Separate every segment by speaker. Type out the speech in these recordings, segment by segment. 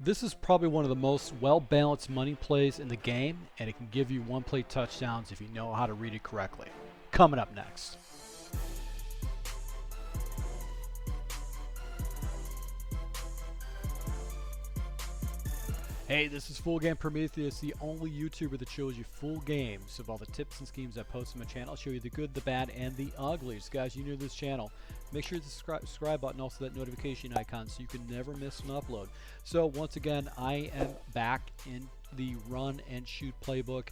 Speaker 1: This is probably one of the most well-balanced money plays in the game, and it can give you one-play touchdowns if you know how to read it correctly. Coming up next. Hey, this is Full Game Prometheus, the only YouTuber that shows you full games of all the tips and schemes I post on my channel. I'll show you the good, the bad, and the uglies. Guys, you new to this channel, make sure to subscribe button, also that notification icon so you can never miss an upload. So once again, I am back in the run and shoot playbook,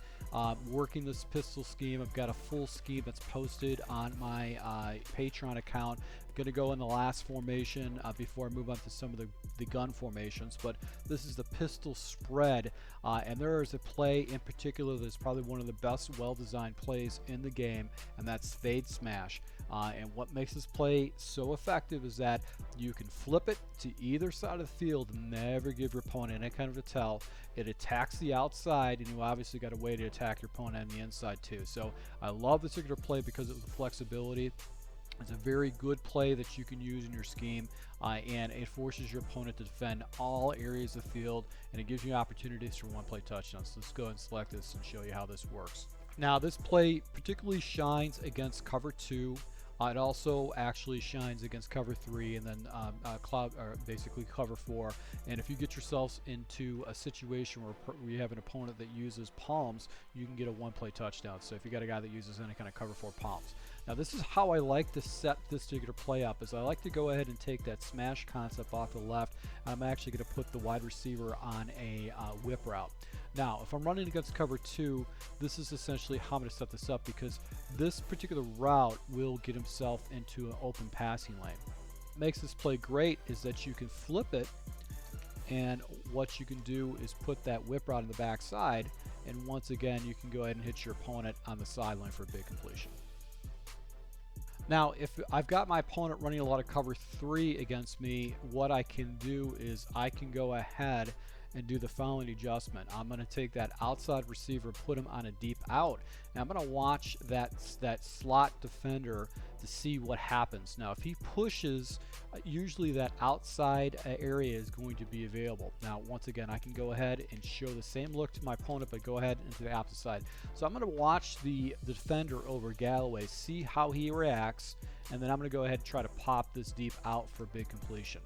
Speaker 1: working this pistol scheme. I've got a full scheme that's posted on my Patreon account. Going to go in the last formation before I move on to some of the gun formations, but this is the pistol spread, and there is a play in particular that's probably one of the best well-designed plays in the game, and that's fade smash. And what makes this play so effective is that you can flip it to either side of the field and never give your opponent any kind of a tell. It attacks the outside, and you obviously got a way to attack your opponent on the inside too. So I love this particular play because of the flexibility. It's a very good play that you can use in your scheme, and it forces your opponent to defend all areas of the field, and it gives you opportunities for one-play touchdowns. So let's go ahead and select this and show you how this works. Now, this play particularly shines against cover 2. It also actually shines against cover 3 and then basically cover 4. And if you get yourselves into a situation where you have an opponent that uses palms, you can get a one-play touchdown. So if you got a guy that uses any kind of cover 4 palms. Now this is how I like to set this particular play up, is I like to go ahead and take that smash concept off the left, and I'm actually going to put the wide receiver on a whip route. Now, if I'm running against cover 2, this is essentially how I'm going to set this up, because this particular route will get himself into an open passing lane. What makes this play great is that you can flip it, and what you can do is put that whip route on the backside, and once again, you can go ahead and hit your opponent on the sideline for a big completion. Now, if I've got my opponent running a lot of cover 3 against me, what I can do is I can go ahead and do the following adjustment. I'm going to take that outside receiver, put him on a deep out, and I'm going to watch that slot defender to see what happens. Now, if he pushes, usually that outside area is going to be available. Now, once again, I can go ahead and show the same look to my opponent, but go ahead into the opposite side. So I'm going to watch the defender over Galloway, see how he reacts, and then I'm going to go ahead and try to pop this deep out for a big completion.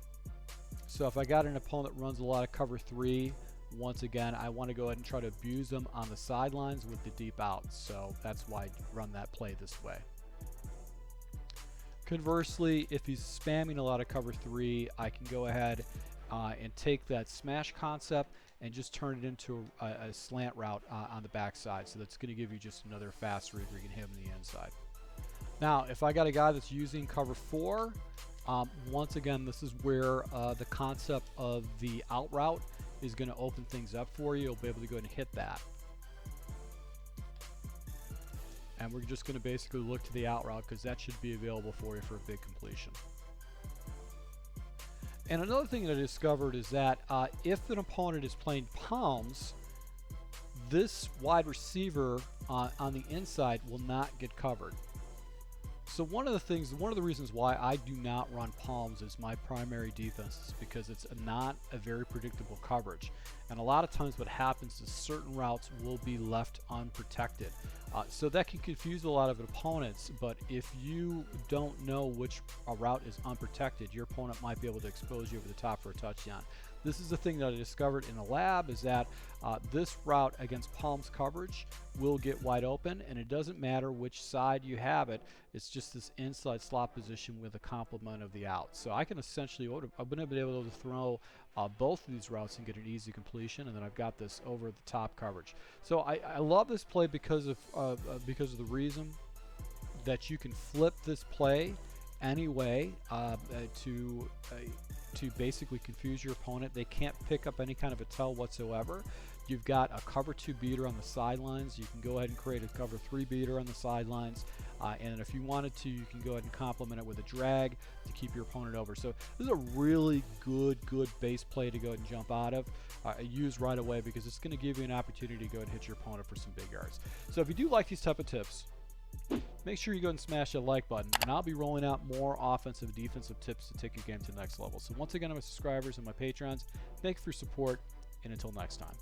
Speaker 1: So if I got an opponent that runs a lot of cover 3, once again, I want to go ahead and try to abuse them on the sidelines with the deep out. So that's why I run that play this way. Conversely, if he's spamming a lot of cover 3, I can go ahead and take that smash concept and just turn it into a slant route on the backside. So that's going to give you just another fast route where you can hit him in the inside. Now, if I got a guy that's using cover 4, once again, this is where the concept of the out route is going to open things up for you. You'll be able to go ahead and hit that. And we're just going to basically look to the out route because that should be available for you for a big completion. And another thing that I discovered is that if an opponent is playing palms, this wide receiver on the inside will not get covered. So one of the reasons why I do not run palms as my primary defense is because it's not a very predictable coverage. And a lot of times what happens is certain routes will be left unprotected. So that can confuse a lot of opponents, but if you don't know which route is unprotected, your opponent might be able to expose you over the top for a touchdown. This is the thing that I discovered in the lab, is that this route against palms coverage will get wide open, and it doesn't matter which side you have it. It's just this inside slot position with a complement of the out. So I can essentially, I've been able to throw both of these routes and get an easy completion, and then I've got this over the top coverage. So I love this play because of the reason that you can flip this play anyway to basically confuse your opponent. They can't pick up any kind of a tell whatsoever. You've got a cover 2 beater on the sidelines. You can go ahead and create a cover 3 beater on the sidelines. And if you wanted to, you can go ahead and complement it with a drag to keep your opponent over. So this is a really good base play to go ahead and jump out of. Use right away because it's going to give you an opportunity to go ahead and hit your opponent for some big yards. So if you do like these type of tips, make sure you go and smash that like button, and I'll be rolling out more offensive, defensive tips to take your game to the next level. So once again, to my subscribers and my patrons, thank you for your support, and until next time.